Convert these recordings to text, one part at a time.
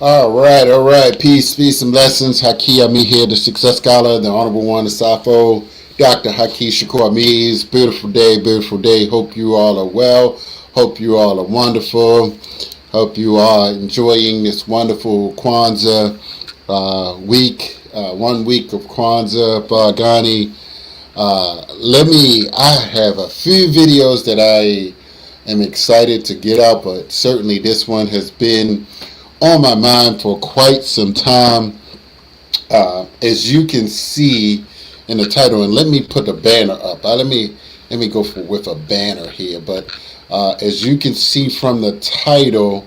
All right. Peace, and blessings. Haki Ami here, the success scholar, the honorable one, the Safo, Dr. Haki Shakur Ami. Beautiful day, beautiful day. Hope you all are well. Hope you all are wonderful. Hope you are enjoying this wonderful Kwanzaa week. 1 week of Kwanzaa, Bargani. I have a few videos that I am excited to get out, but certainly this one has been on my mind for quite some time. As you can see in the title, and let me put the banner up. Let me go with a banner here. But as you can see from the title,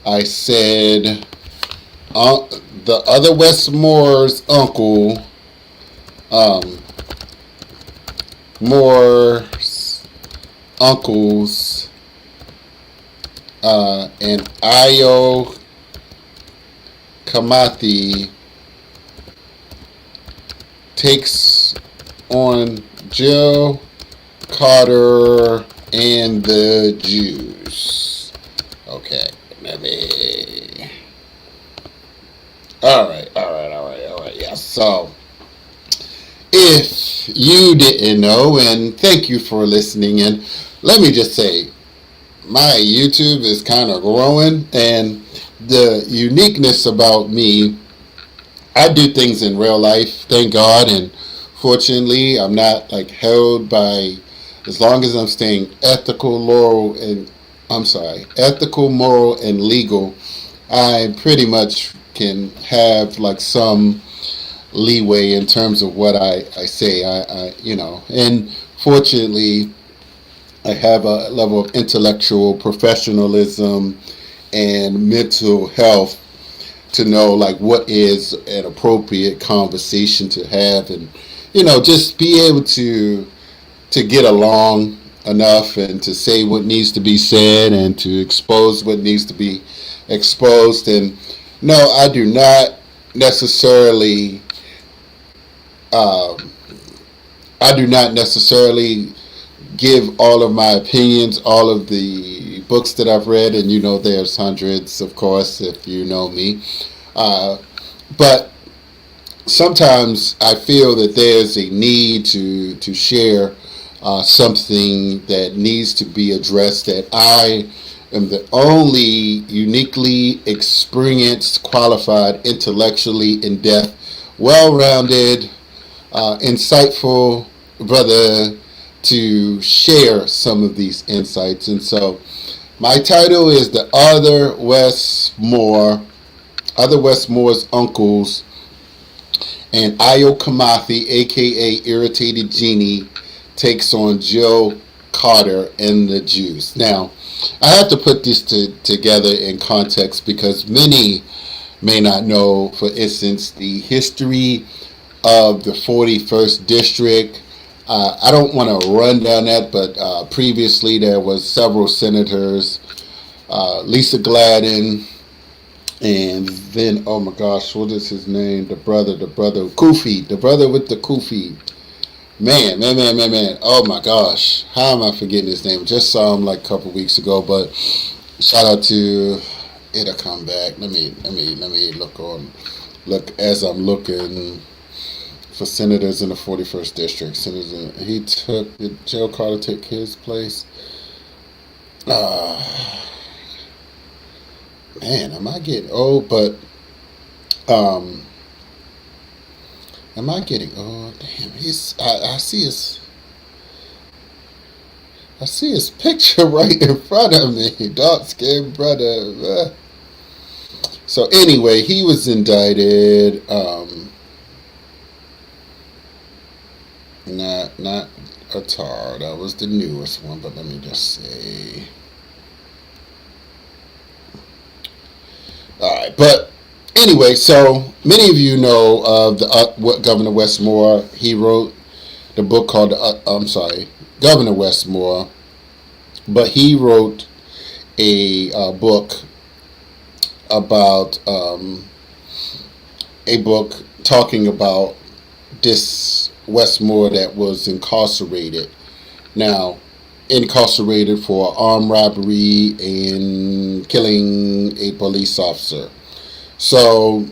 I said the other Wes Moore's uncle, Moore's uncles, and Ayo Kamathi takes on Jill Carter and the Jews. Okay, let me. All right. Yeah. So, if you didn't know, and thank you for listening, and let me just say, my YouTube is kind of growing, and the uniqueness about me, I do things in real life, thank God, and fortunately, I'm not like held by, as long as I'm staying ethical, moral, and legal, I pretty much can have like some leeway in terms of what I say, and fortunately, I have a level of intellectual professionalism and mental health to know like what is an appropriate conversation to have, and just be able to get along enough and to say what needs to be said and to expose what needs to be exposed. And no, I do not necessarily give all of my opinions, all of the books that I've read, and there's hundreds, of course, if you know me. But sometimes I feel that there's a need to share something that needs to be addressed, that I am the only uniquely experienced, qualified, intellectually in-depth, well-rounded, insightful brother to share some of these insights. And so my title is The Other Wes Moore's Uncles, and Ayo Kamathi, aka Irritated Genie, takes on Jill Carter and the Jews. Now, I have to put this together in context because many may not know, for instance, the history of the 41st District. I don't want to run down that, but previously there was several senators, Lisa Gladden, and then, oh my gosh, what is his name? The brother, Kufi, the brother with the Kufi. Man. Oh my gosh, how am I forgetting his name? Just saw him like a couple weeks ago, but shout out to, it'll come back. Let me look as I'm looking for senators in the 41st District. Did Jill Carter take his place? Man, am I getting old? But, am I getting old? Damn, I see his picture right in front of me. Dark skinned brother. So anyway, he was indicted, not Attar. That was the newest one, but let me just say. All right, but anyway, so many of you know of what Governor Wes Moore. He wrote the book called Governor Wes Moore, but he wrote a book about talking about this Wes Moore that was incarcerated. Now, incarcerated for armed robbery and killing killing a police officer. So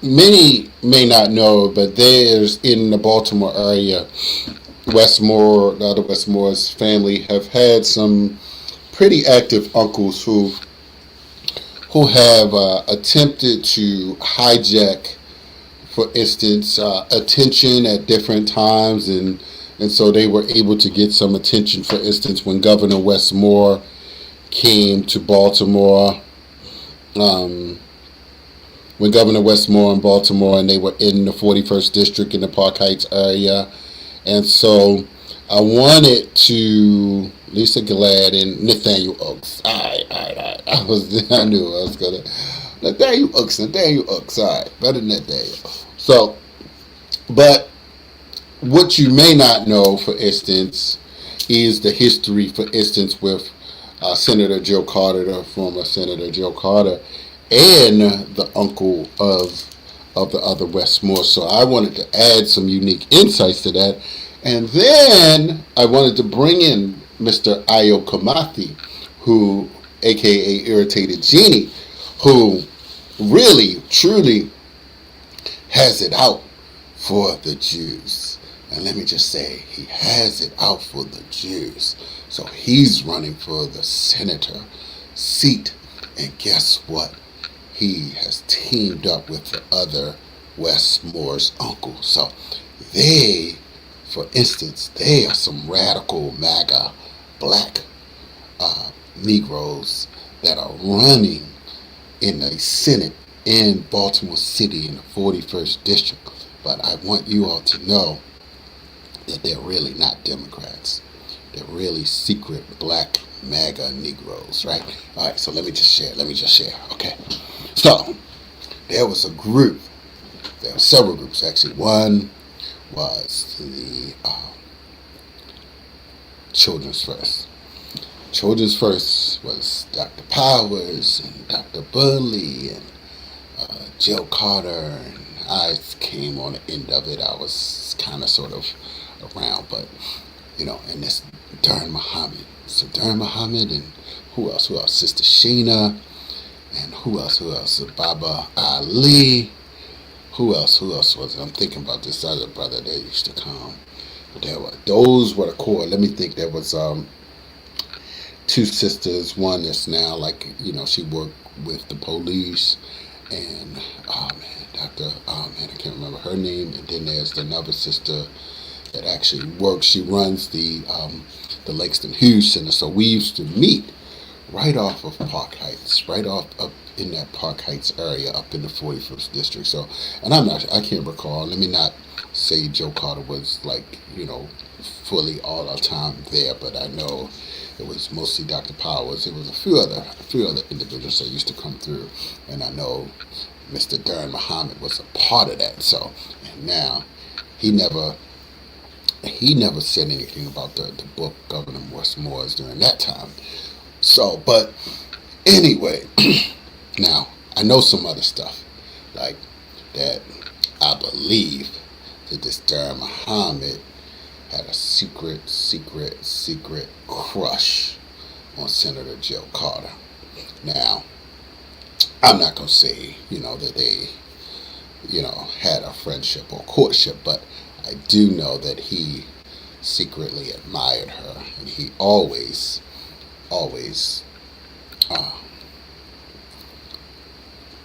many may not know, but there's in the Baltimore area, Wes Moore, the other Wes Moore's family have had some pretty active uncles who have attempted to hijack, for instance, attention at different times, and so they were able to get some attention. For instance, when Governor Wes Moore came to Baltimore, when Governor Wes Moore in Baltimore, and they were in the 41st District in the Park Heights area, and so I wanted to Lisa Glad and Nathaniel Oaks. All right. I knew I was gonna Nathaniel Oaks. All right, better than Nathaniel. So, but what you may not know, for instance, is the history, for instance, with Senator Joe Carter, the former Senator Joe Carter, and the uncle of the other Wes Moore. So I wanted to add some unique insights to that. And then I wanted to bring in Mr. Ayo Kamathi, who, aka Irritated Genie, who really, truly has it out for the Jews. And let me just say, he has it out for the Jews. So he's running for the senator seat. And guess what? He has teamed up with the other Wes Moore's uncle. So they, for instance, they are some radical MAGA black Negroes that are running in the Senate in Baltimore City in the 41st District. But I want you all to know that they're really not Democrats. They're really secret black MAGA Negroes, right? All right, so let me just share. Okay. So there was a group. There were several groups, actually. One was the Children's First. Children's First was Dr. Powers and Dr. Burley and Joe Carter, and I came on the end of it. I was kind of sort of around, but and this Durham Muhammad. So Durham Muhammad, and who else? Sister Sheena, and who else? Baba Ali. Who else was it? I'm thinking about this other brother that used to come. But those were the core. Let me think. There was two sisters. One that's now she worked with the police, and I can't remember her name. And then there's another sister that actually works. She runs the Langston Hughes Center. So we used to meet right off of Park Heights, right off up in that Park Heights area, up in the 41st District. So, and I can't recall. Let me not say Joe Carter was fully all our time there, but I know it was mostly Dr. Powers. It was a few other individuals that used to come through, and I know Mr. Durham Muhammad was a part of that. So, and now he never said anything about the book Governor Wes Moore's during that time. So, but anyway, now I know some other stuff like that. I believe that this Durham Muhammad had a secret crush on Senator Joe Carter. Now, I'm not gonna say that they had a friendship or courtship, but I do know that he secretly admired her, and he always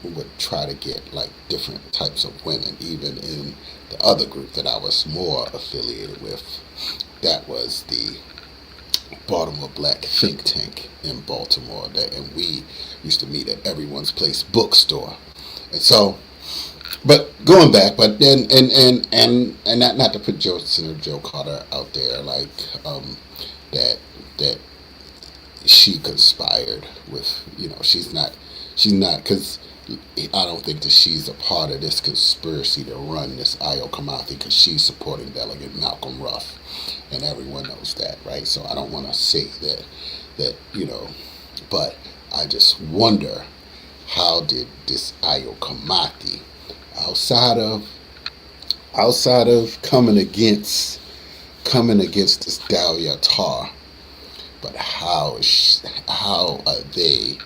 would try to get different types of women, even in the other group that I was more affiliated with. That was the Baltimore Black Think Tank in Baltimore, and we used to meet at Everyone's Place bookstore. And so, but going back, but then and not to put Senator Joe Carter out there that she conspired with, she's not, because I don't think that she's a part of this conspiracy to run this Ayo Kamathi, because she's supporting Delegate Malcolm Ruff, and everyone knows that, right? So I don't want to say that but I just wonder, how did this Ayo Kamathi, outside of coming against this Dahlia Tar, but how are they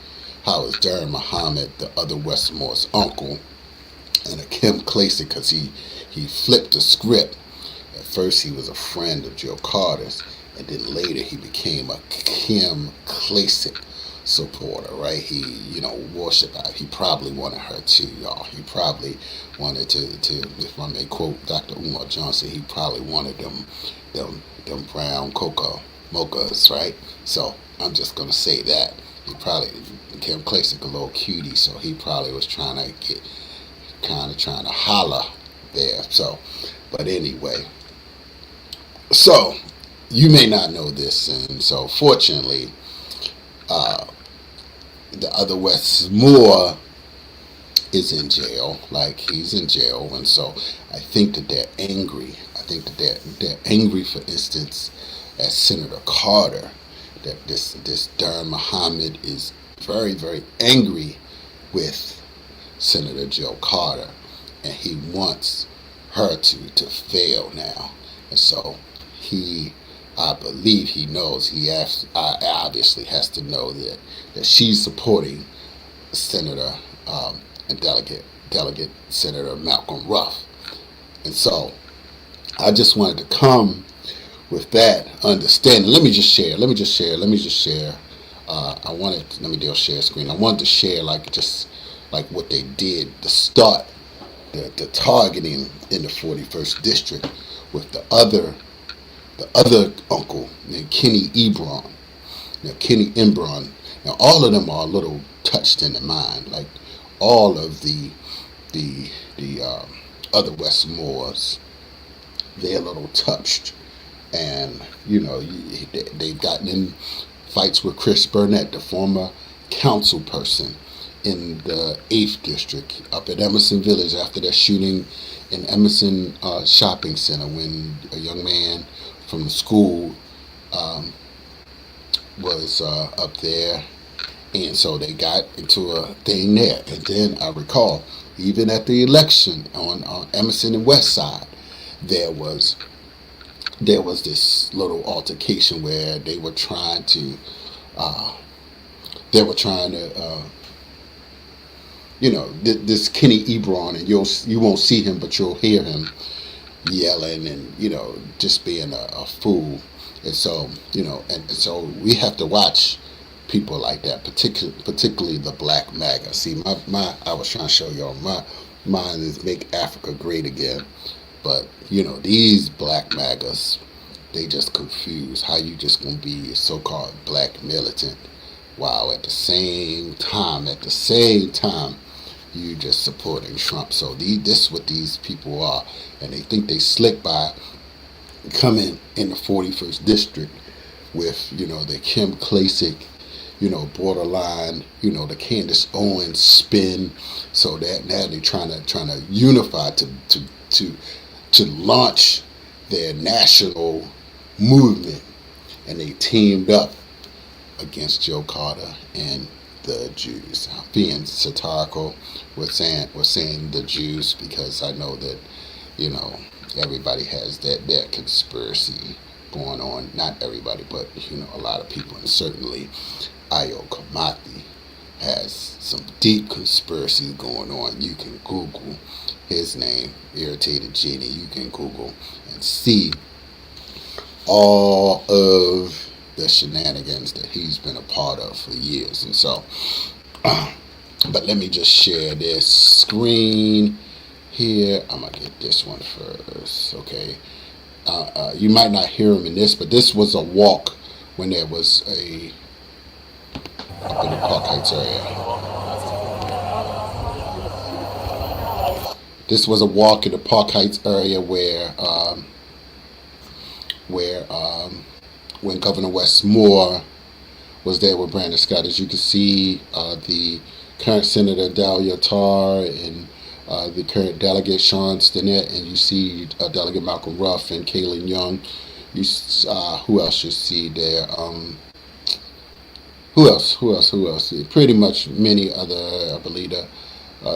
how is Darren Muhammad, the other Wes Moore's uncle, and a Kim Clasey, because he flipped the script. At first he was a friend of Joe Carter's, and then later he became a Kim Clasey supporter, right? He, worshiped her. He probably wanted her too, y'all. He probably wanted to, if I may quote Dr. Umar Johnson, he probably wanted them brown cocoa mochas, right? So I'm just gonna say that. He probably, Kim Clasey a little cutie, so he probably was trying to holler there. So, but anyway, so you may not know this, and so fortunately, the other Wes Moore is in jail. Like, he's in jail, and so I think that they're angry. I think that they're angry, for instance, at Senator Carter, that this Darren Muhammad is very, very angry with Senator Joe Carter, and he wants her to fail now. And so I believe he knows, obviously has to know that she's supporting Senator and Delegate Senator Malcolm Ruff. And so I just wanted to come with that understanding. Let me just share. Let me just share. Let me do a share screen. I wanted to share like what they did to start the targeting in the 41st district with the other uncle named Kenny Ebron. Now Kenny Embron. Now all of them are a little touched in the mind. Like all of the other Wes Moores, they're a little touched, and they've gotten in fights with Chris Burnett, the former council person in the 8th district up at Emerson Village after their shooting in Emerson Shopping Center, when a young man from the school was up there, and so they got into a thing there. And then I recall, even at the election on Emerson and West Side, there was this little altercation where they were trying to this Kenny Ebron, and you won't see him, but you'll hear him yelling and just being a fool. And so so we have to watch people like that, particularly the black MAGA. See, I was trying to show y'all mine is Make Africa Great Again, but these black MAGAs, they just confuse how you just gonna be a so-called black militant while at the same time you just supporting Trump. So this is what these people are, and they think they slick by coming in the 41st district with the Kim Clasey, borderline, the Candace Owens spin, so that now they're trying to unify to launch their national movement, and they teamed up against Joe Carter and the Jews. I'm being satirical with saying the Jews, because I know that everybody has their conspiracy going on. Not everybody, but a lot of people, and certainly Ayo Kamathi has some deep conspiracies going on. You can Google his name, Irritated Genie. You can Google and see all of the shenanigans that he's been a part of for years. And so but let me just share this screen here. I'm gonna get this one first. Okay. You might not hear him in this, but this was a walk when there was up in the Park Heights area. This was a walk in the Park Heights area where when Governor Wes Moore was there with Brandon Scott. As you can see, the current Senator Dahlia Tarr and the current delegate Sean Stinnett, and you see Delegate Malcolm Ruff and Kaylin Young. Who else you see there? Who else? Pretty much many other, I believe,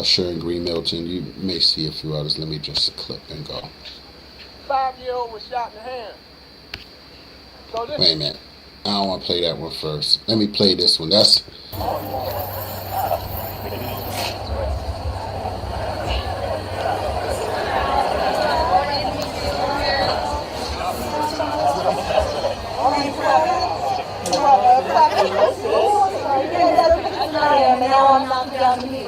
Sharon Green Milton. You may see a few others. Let me just clip and go. 5-year-old was shot in the hand. So wait a minute. I don't want to play that one first. Let me play this one. That's now I'm knocking down the heat.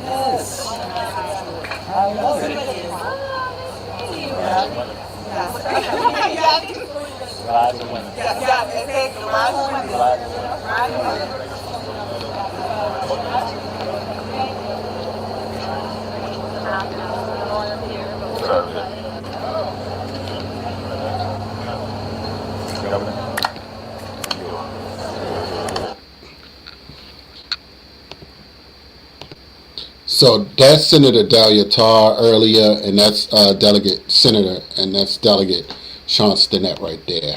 Yes. I love it. Rise and win. So that's Senator Dahlia Tarr earlier, and that's Delegate Senator, and that's Delegate Sean Stinnett right there.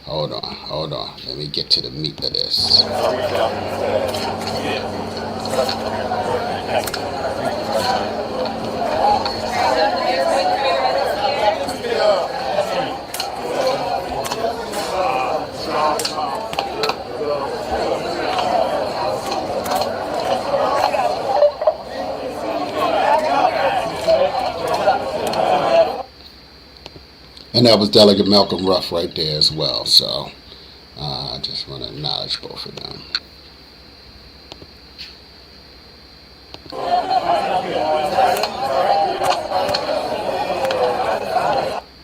Hold on. Let me get to the meat of this. And that was Delegate Malcolm Ruff right there as well. So I just want to acknowledge both of them.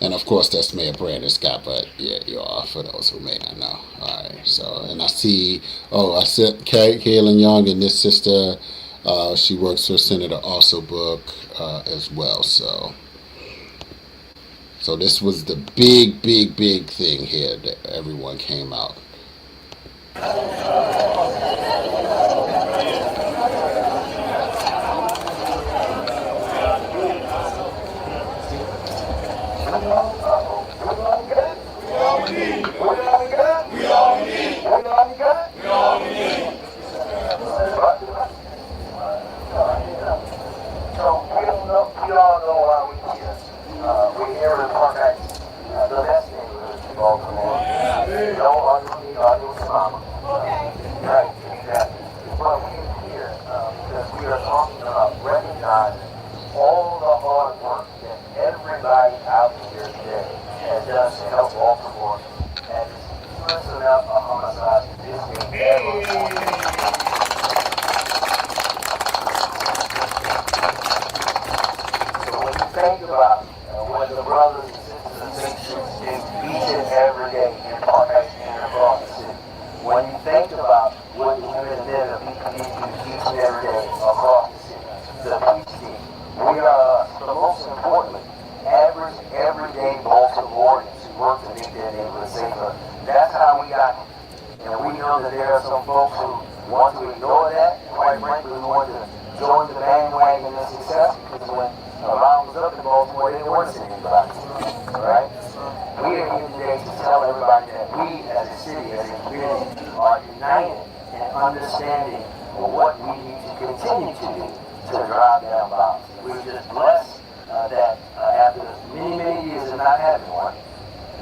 And of course, that's Mayor Brandon Scott, but yeah, you are, for those who may not know. All right, so, and I see Kaylin Young and this sister, she works for Senator Also Book as well. So this was the big thing here that everyone came out. We're here in Park Heights, the best neighborhood in Baltimore. No ugly with mama. Right, exactly. But we are here because we are talking about recognizing all the hard work that everybody out here today has done to help Baltimore and it's listen up a homicide this day ever. Think about what the brothers and sisters and sisters do each and every day in Park Heights and across the city. When you think about what the women and men of BPD do each and every day across the city, the peace team, we are, but most importantly, average, everyday Baltimoreans who work to make their neighborhood safer. That's how we got here. And we know that there are some folks who want to ignore that, and quite frankly, who want to join the bandwagon of success, because when around was up in Baltimore, they weren't saying anybody. Right? We are here today to tell everybody that we as a city, as a community, are united in understanding what we need to continue to do to drive down violence. We're just blessed that after many years of not having one,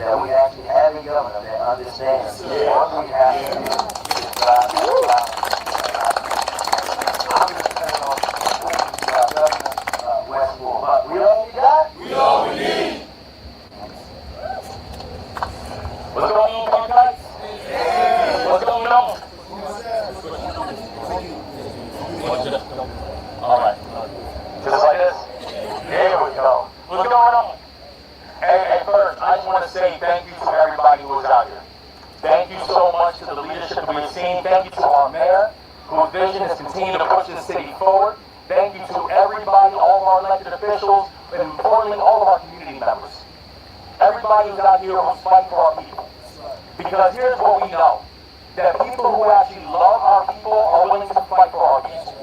that we actually have a governor that understands what we have to do to drive down violence. I'm going to turn on Governor Wes Moore. But we all we got? We all we need. What's going on, Park Heights? What's going on? All right. Just like this? There we go. What's going on? Hey, first, I just want to say thank you to everybody who was out here. Thank you so much to the leadership that we've seen. Thank you to our mayor, whose vision is continue to push the city forward. Thank you to everybody, all of our elected officials, and importantly, all of our community members. Everybody who's out here who's fighting for our people. Because here's what we know, that people who actually love our people are willing to fight for our people.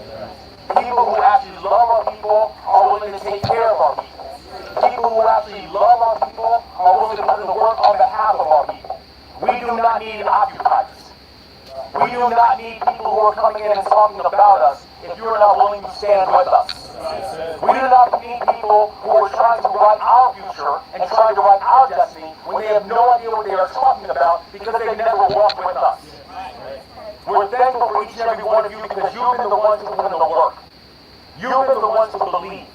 People who actually love our people are willing to take care of our people. People who actually love our people are willing to put in the work on behalf of our people. We do not need occupiers. We do not need people who are coming in and talking about us if you are not willing to stand with us. We do not need people who are trying to write our future and trying to write our destiny when they have no idea what they are talking about because they've never walked with us. We're thankful for each and every one of you because you've been the ones who put in the work. You've been the ones who believe.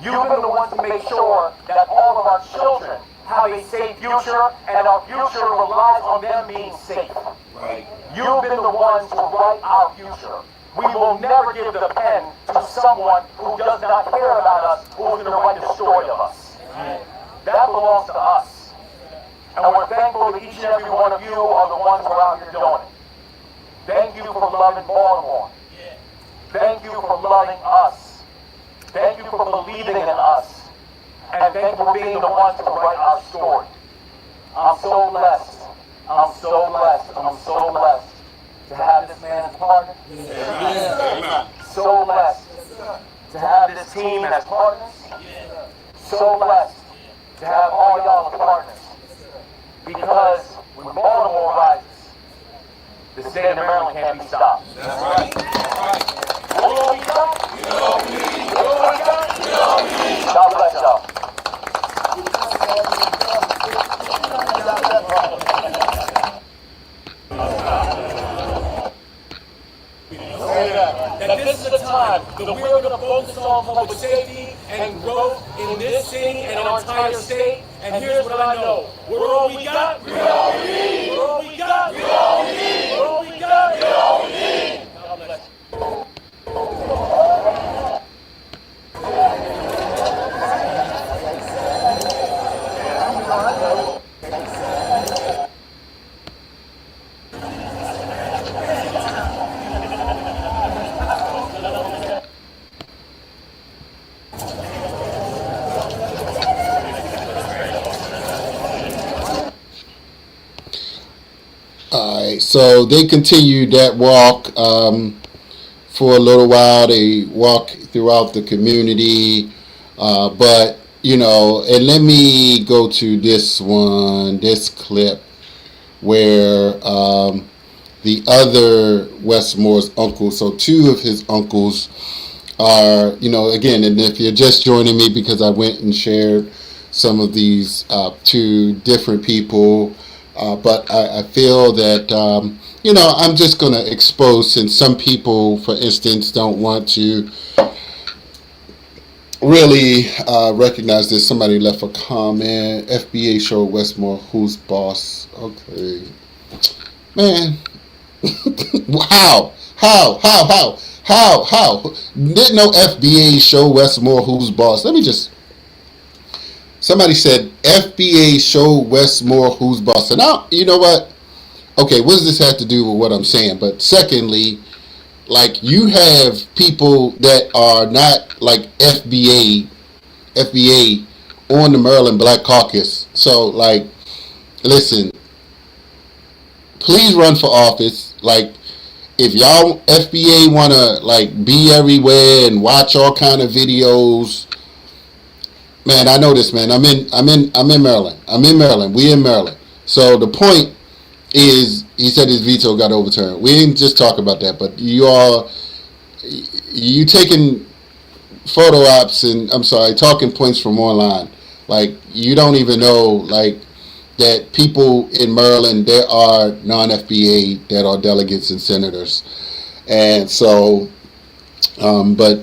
You've been the ones to make sure that all of our children have a safe future, and our future relies on them being safe. Right. You've been the ones to write our future. We will never give the pen to someone who does not care about us, who is going to write the story of us. That belongs to us. And we're thankful that each and every one of you are the ones who are out here doing it. Thank you for loving Baltimore. Thank you for loving us. Thank you for believing in us. And thank you for being the ones to write our story. I'm so blessed. I'm so blessed. I'm so blessed to have this man as partner. So blessed to have this team as partners. So blessed to have all y'all as partners. Because when Baltimore rises, the state of Maryland can't be stopped. That's right. What we got? What we got? God bless y'all. That this is the time that we're going to focus on public safety and growth in this city and our entire state. And here's what I know. We're all we got. We're all we need. We're all we got. We're all we need. We're all we got. We're all we need. God bless you. Alright, so they continued that walk for a little while. They walked throughout the community, but you know, and let me go to this this clip where the other Wes Moore's uncles, so two of his uncles are, you know, again, and if you're just joining me because I went and shared some of these two different people, but I feel that, you know, I'm just going to expose, since some people, for instance, don't want to really recognize this. Somebody left a comment. FBA showed Wes Moore who's boss. Okay. Man. How? Didn't no FBA show Wes Moore who's boss? Somebody said FBA show Wes Moore who's boss. And now, you know what? Okay, what does this have to do with what I'm saying? But secondly, like, you have people that are not like FBA on the Maryland Black Caucus. So, like, listen, please run for office. Like, if y'all FBA want to, like, be everywhere and watch all kind of videos, man, I know this, man. I'm in Maryland. We in Maryland. So the point is, he said his veto got overturned. We didn't just talk about that, but you taking photo ops and, talking points from online. Like, you don't even know, like, that people in Maryland, there are non-FBA that are delegates and senators. And so, but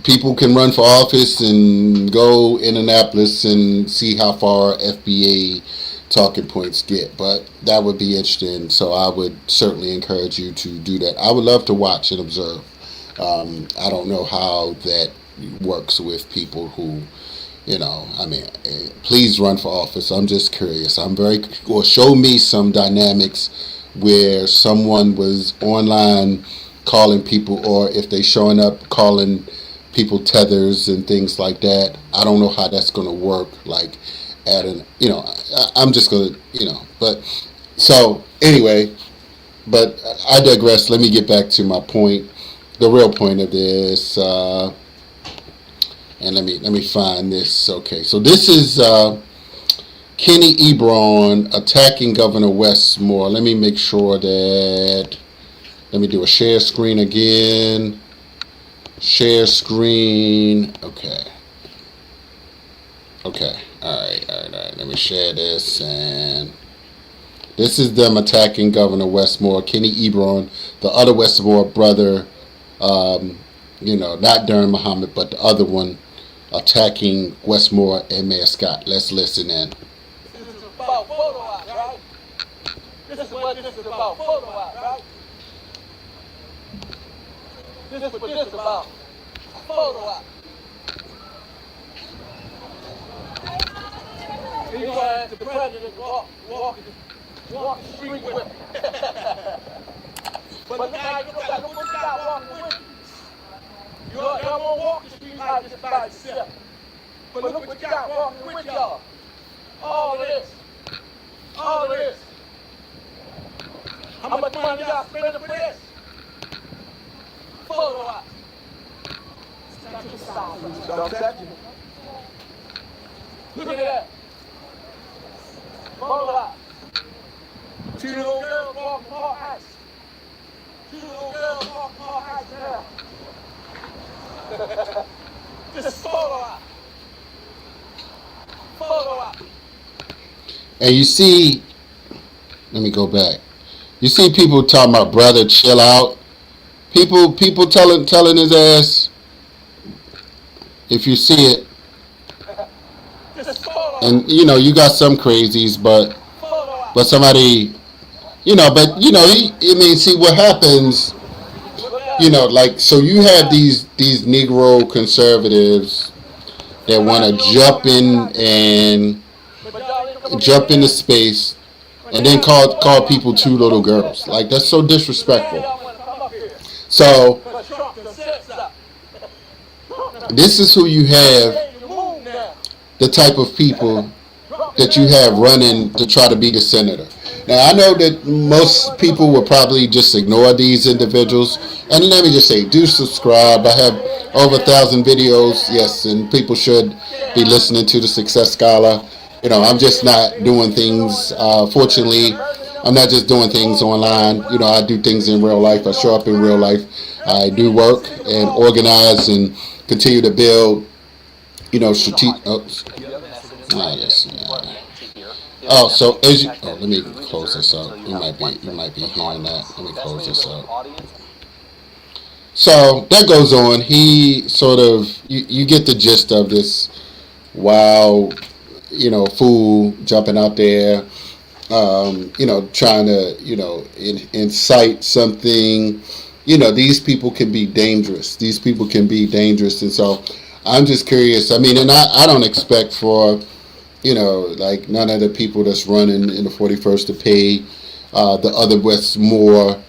people can run for office and go in Annapolis and see how far FBA talking points get. But that would be interesting. So I would certainly encourage you to do that. I would love to watch and observe. I don't know how that works with people who, you know, I mean, please run for office. I'm just curious. Or show me some dynamics where someone was online calling people, or if they showing up calling people tethers and things like that. I don't know how that's going to work. Like, I'm just going to, but so anyway, but I digress. Let me get back to my point, the real point of this. And let me find this. Okay, so this is Kenny Ebron attacking Governor Wes Moore. Let me make sure that. Let me do a share screen again. Share screen. Okay. All right. Let me share this, and this is them attacking Governor Wes Moore. Kenny Ebron, the other Wes Moore brother. Not Darren Muhammad, but the other one. attacking Wes Moore and Mayor Scott. Let's listen in. This is about photo op, right? This is what this is about, photo op, right? This is what this is about, photo op. You had the president walk the street with me. But now you got no guy walking with you. Y'all won't walk the street like this by yourself. But look what you got walking with y'all. All of this. All of this. How much money y'all spending for this? Photo op. Don't touch it. Look at that. Photo op. Two little girls walking Park Heights. Two little girls walking Park Heights now. This is photo op. Photo op. And you see, let me go back. You see people talking about, brother, chill out. People telling his ass, if you see it, and you got some crazies, but somebody, see what happens, like, so you have these Negro conservatives that want to jump into space and then call people two little girls. Like, that's so disrespectful. So this is who you have, the type of people that you have running to try to be the senator. Now, I know that most people will probably just ignore these individuals. And let me just say, do subscribe. I have over 1,000 videos, yes, and people should be listening to the Success Scholar. I'm just not doing things, fortunately, I'm not just doing things online. I do things in real life. I show up in real life. I do work and organize and continue to build, strategic. So as you, let me close this out. You might be hearing that. Let me close this out. So that goes on. He sort of, you get the gist of this. Wow, fool jumping out there, trying to, incite something. These people can be dangerous. And so I'm just curious. I mean, and I don't expect for, like none of the people that's running in the 41st to pay the other Wes Moore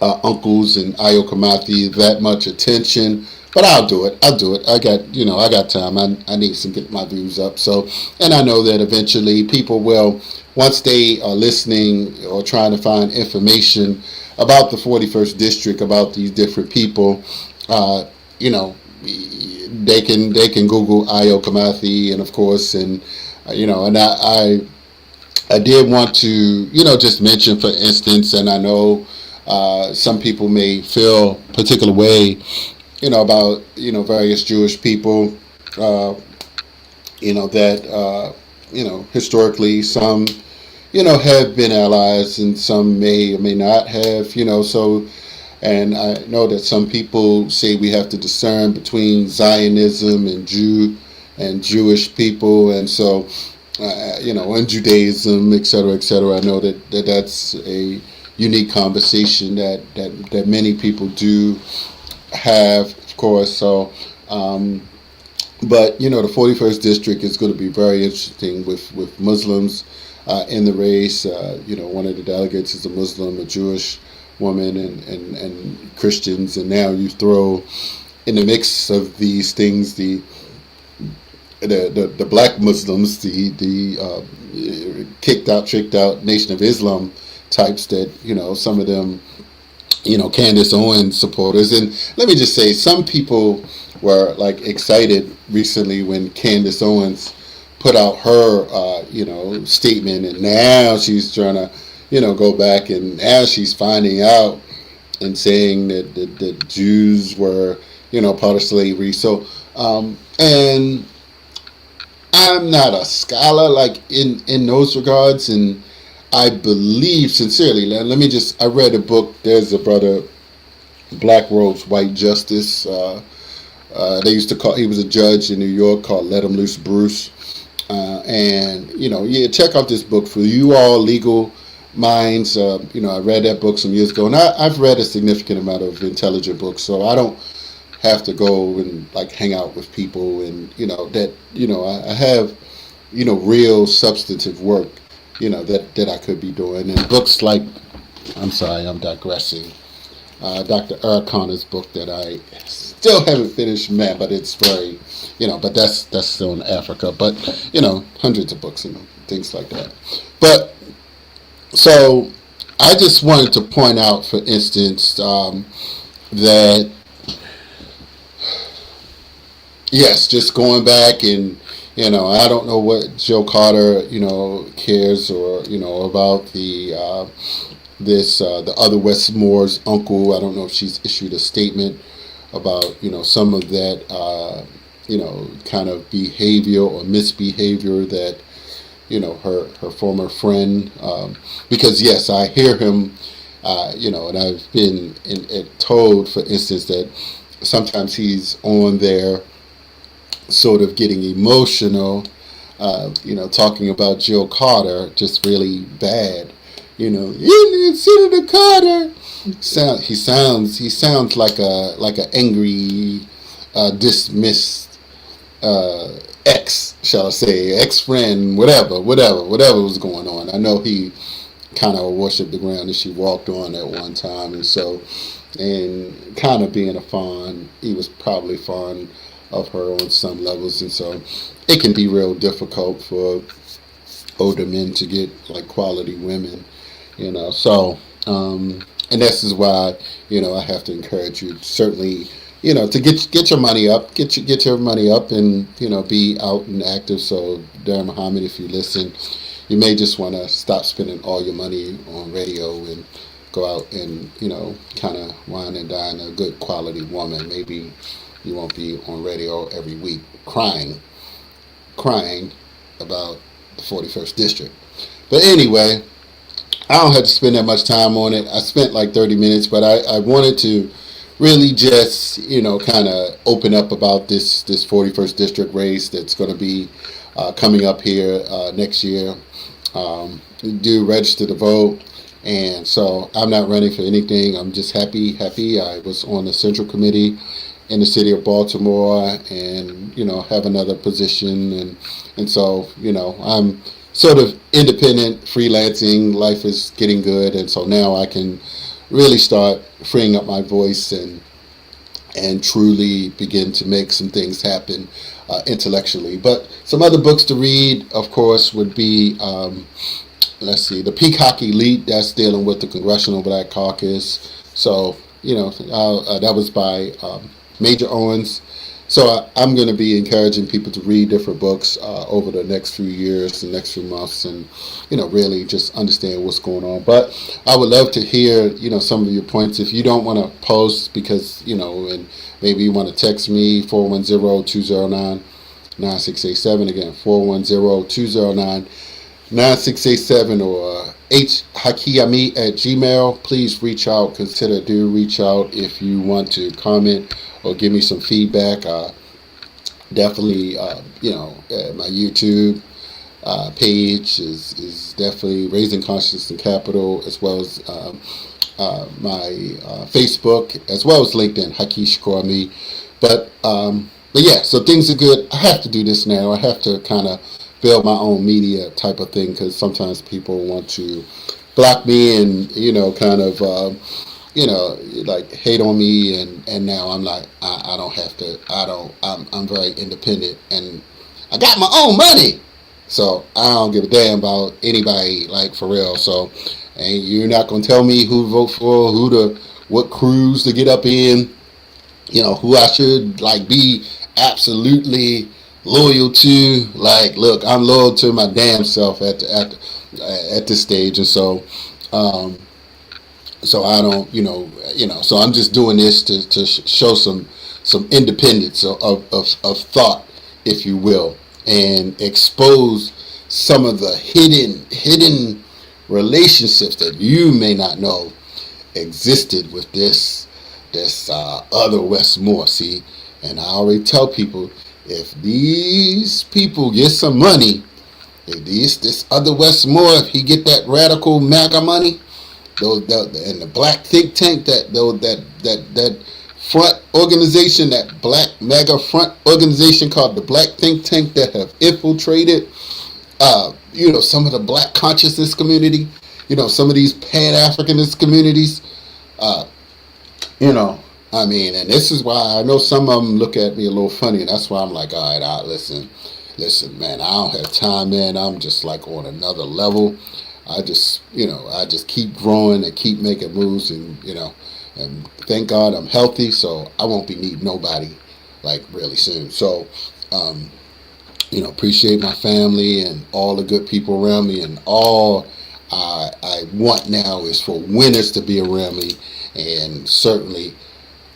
uncles and Ayo Kamathi that much attention. But I'll do it. I got time. I need to get my views up. So, and I know that eventually people will, once they are listening or trying to find information about the 41st district, about these different people, they can Google Ayo Kamathi, and of course, and and I did want to just mention, for instance, and I know some people may feel a particular way, about various Jewish people, that historically some have been allies and some may or may not have, so. And I know that some people say we have to discern between Zionism and Jewish people, and so and Judaism, et cetera, et cetera. I know that that's a unique conversation that many people do have, of course. So, but the 41st district is going to be very interesting with Muslims in the race. One of the delegates is a Muslim, a Jewish woman, and Christians, and now you throw in the mix of these things the black Muslims, the tricked out Nation of Islam types that some of them Candace Owens supporters. And let me just say, some people were like excited recently when Candace Owens put out her statement, and now she's trying to go back, and now she's finding out and saying that the Jews were, part of slavery. So, and I'm not a scholar like in those regards, and I believe sincerely. I read a book. There's a brother, Black Robes, White Justice, They used to call. He was a judge in New York called Let Him Loose Bruce. And yeah, check out this book for you all legal minds. I read that book some years ago, and I've read a significant amount of intelligent books, so I don't have to go and like hang out with people, and I have real substantive work that I could be doing, and books like, I'm sorry, I'm digressing. Dr. Eric Connor's book that I still haven't finished, man, but it's very, but that's still in Africa, but hundreds of books and things like that. But so I just wanted to point out, for instance, that yes, just going back and I don't know what Joe Carter cares or about the the other Wes Moore's uncle. I don't know if she's issued a statement about some of that kind of behavior or misbehavior that her former friend, because yes, I hear him, and I've been told, for instance, that sometimes he's on there sort of getting emotional, talking about Jill Carter just really bad. Senator Carter. He sounds like a angry, dismissed ex, shall I say, ex-friend, whatever was going on. I know he kind of worshiped the ground that she walked on at one time, and kind of being he was probably fond of her on some levels, and so it can be real difficult for older men to get like quality women. So and this is why I have to encourage you, certainly, to get your money up, get your money up, and be out and active. So Darren Muhammad, if you listen, you may just want to stop spending all your money on radio and go out and kind of wine and dine a good quality woman. Maybe you won't be on radio every week crying about the 41st district. But anyway, I don't have to spend that much time on it. I spent like 30 minutes, but I wanted to really just, kind of open up about this 41st district race that's going to be coming up here next year. Do register to vote. And so I'm not running for anything. I'm just happy. I was on the Central Committee in the city of Baltimore, and have another position, and so I'm sort of independent, freelancing. Life is getting good, and so now I can really start freeing up my voice and truly begin to make some things happen intellectually. But some other books to read, of course, would be the Peacock Elite. That's dealing with the Congressional Black Caucus. So that was by Major Owens. So I'm going to be encouraging people to read different books over the next few years, the next few months, and really just understand what's going on. But I would love to hear some of your points. If you don't want to post because and maybe you want to text me 410-209-9687, again 410-209-9687, or hhakiami@gmail. Please reach out. Do reach out if you want to comment or give me some feedback. Definitely, my YouTube page is definitely Raising Consciousness and Capital, as well as my Facebook, as well as LinkedIn, Hakish Kwame. But yeah, so things are good. I have to do this now. I have to kind of build my own media type of thing, because sometimes people want to block me and kind of like hate on me, and now I'm like, I don't have to. I'm very independent, and I got my own money, so I don't give a damn about anybody, like, for real. So, and you're not gonna tell me who to vote for, what crews to get up in, who I should like be absolutely loyal to. Like, look, I'm loyal to my damn self at this stage, and so so I don't, so I'm just doing this to show some independence of thought, if you will, and expose some of the hidden relationships that you may not know existed with this other Wes Moore. See, And I already tell people, if these people get some money, if this other Wes Moore, if he get that radical MAGA money, and the black think tank, that front organization, that black MAGA front organization called the Black Think Tank, that have infiltrated, some of the black consciousness community, some of these Pan-Africanist communities, and this is why I know some of them look at me a little funny, and that's why I'm like, all right, listen, man, I don't have time, man. I'm just like on another level. I just keep growing and keep making moves, and thank God I'm healthy, so I won't be needing nobody like really soon. So, appreciate my family and all the good people around me, and all I want now is for winners to be around me, and certainly,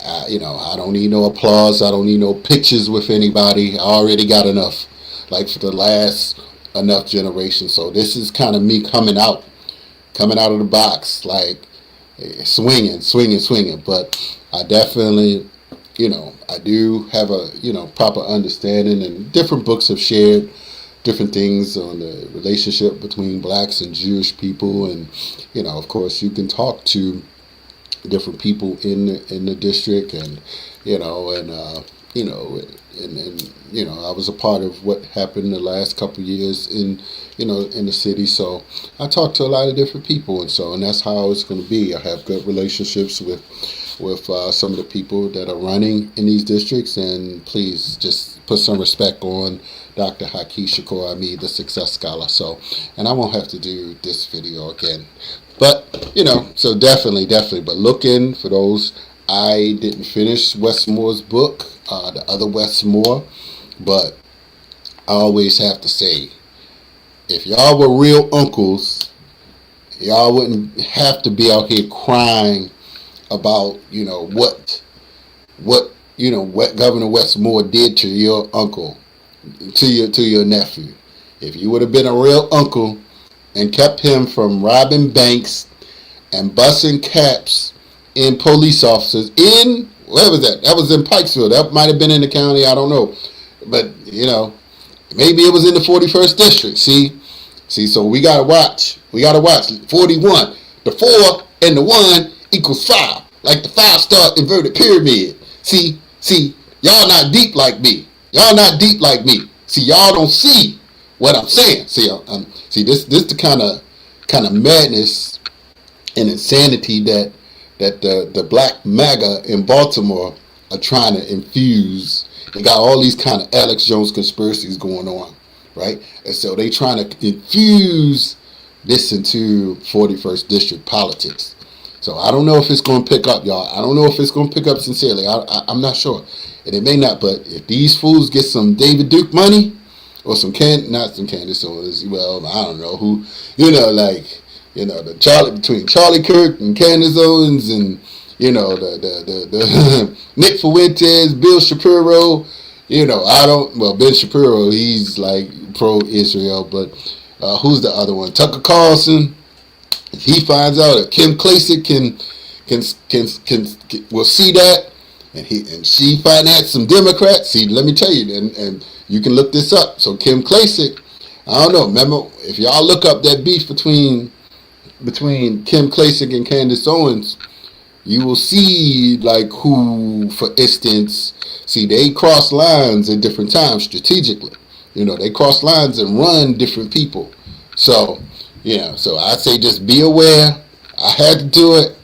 I don't need no applause. I don't need no pictures with anybody. I already got enough, like for the last enough generation. So this is kind of me coming out of the box, like swinging. But I definitely, I do have a, proper understanding, and different books have shared different things on the relationship between blacks and Jewish people. And, of course, you can talk to different people in the district, and I was a part of what happened the last couple of years in the city. So I talked to a lot of different people, and that's how it's going to be. I have good relationships with some of the people that are running in these districts, and please just put some respect on Dr. Haki Shakur Ami, the Success Scholar. So, and I won't have to do this video again. But, so definitely. But look in for those. I didn't finish Wes Moore's book, the other Wes Moore. But I always have to say, if y'all were real uncles, y'all wouldn't have to be out here crying about, what Governor Wes Moore did to your uncle, to your nephew. If you would have been a real uncle and kept him from robbing banks and busting caps in police officers in, where was that? That was in Pikesville. That might have been in the county, I don't know. But, maybe it was in the 41st district. See, so we got to watch. 41. The 4 and the 1 equals 5. Like the 5-star inverted pyramid. See, y'all not deep like me. See, y'all don't see what I'm saying. See, this the kind of madness and insanity that the black MAGA in Baltimore are trying to infuse. They got all these kind of Alex Jones conspiracies going on, right? And so they trying to infuse this into 41st district politics. So I don't know if it's going to pick up, y'all. I don't know if it's going to pick up sincerely. I'm not sure. And it may not, but if these fools get some David Duke money, or not some Candace Owens, well, I don't know who, between Charlie Kirk and Candace Owens, and, the Nick Fuentes, Bill Shapiro, Ben Shapiro, he's like pro-Israel, but who's the other one? Tucker Carlson. If he finds out that Kim Klacik will see that, and she finance some Democrats. See, let me tell you, and you can look this up. So Kim Klacik, I don't know. Remember, if y'all look up that beef between Kim Klacik and Candace Owens, you will see like who, for instance, they cross lines at different times strategically. They cross lines and run different people. So, so I say just be aware. I had to do it.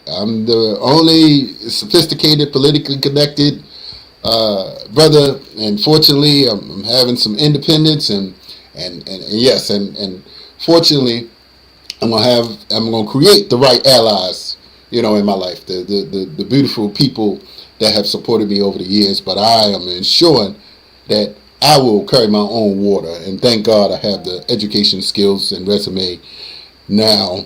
I'm the only sophisticated, politically connected brother, and fortunately, I'm having some independence, and yes, and fortunately, I'm gonna create the right allies, in my life, the beautiful people that have supported me over the years. But I am ensuring that I will carry my own water, and thank God I have the education, skills, and resume now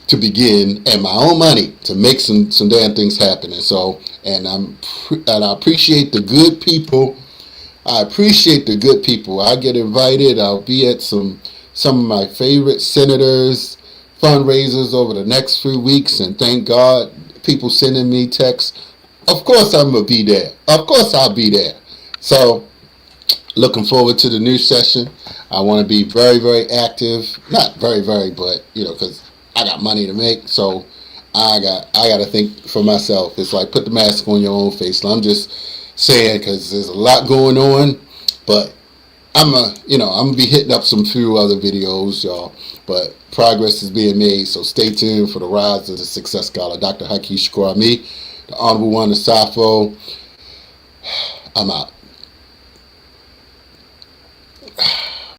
to begin, and my own money to make some damn things happen. And so, and I appreciate the good people. I get invited. I'll be at some of my favorite senators' fundraisers over the next few weeks, and thank God people sending me texts Of course I'm going to be there. Of course I'll be there. So, looking forward to the new session. I want to be very, very active. Not very, very, but, because I got money to make. So, I got to think for myself. It's like, put the mask on your own face. I'm just saying, because there's a lot going on. But I'm gonna be hitting up some few other videos, y'all. But progress is being made, so stay tuned for the rise of the success scholar, Dr. Haki Shakur, me, the Honorable One, the Safo. I'm out.